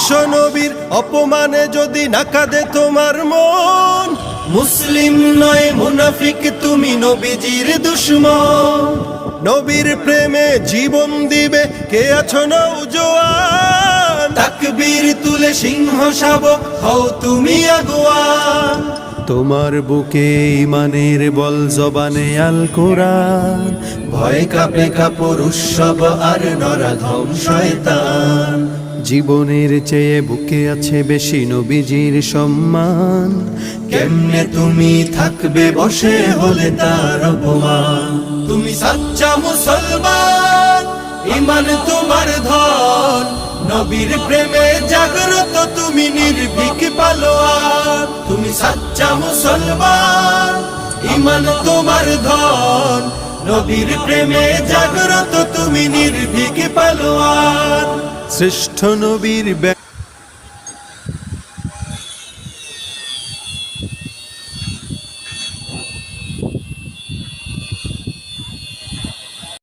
বিশ্ব নবীর অপমানে যদি না কাঁদে তোমার মন, মুসলিম নয় মুনাফিক তুমি নবীজির দুশমন। নবীর প্রেমে জীবন দিবে কে আছো নওজোয়ান, তাকবীর তুলে সিংহ শাবক হও তুমি আগুয়ান। তোমার বুকে ইমানের বল জবানে আল কোরআন, ভয় কাঁপে কাপড় উৎসব আর নরাধম শয়তান। জীবনের চেয়ে বুকে আছে বেশি নবীজির সম্মান, কেমনে তুমি থাকবে বসে হলে তার অপমান। তুমি সাচ্চা মুসলমান, ইমান তোমার ধন, নবীর প্রেমে জাগ্রত তুমি নির্ভীক পালোয়ান। তুমি সাচ্চা মুসলমান, ইমান তোমার ধন, নবীর প্রেমে জাগ্রত তুমি নির্ভীক পালোয়ান। শ্রেষ্ঠ নবীর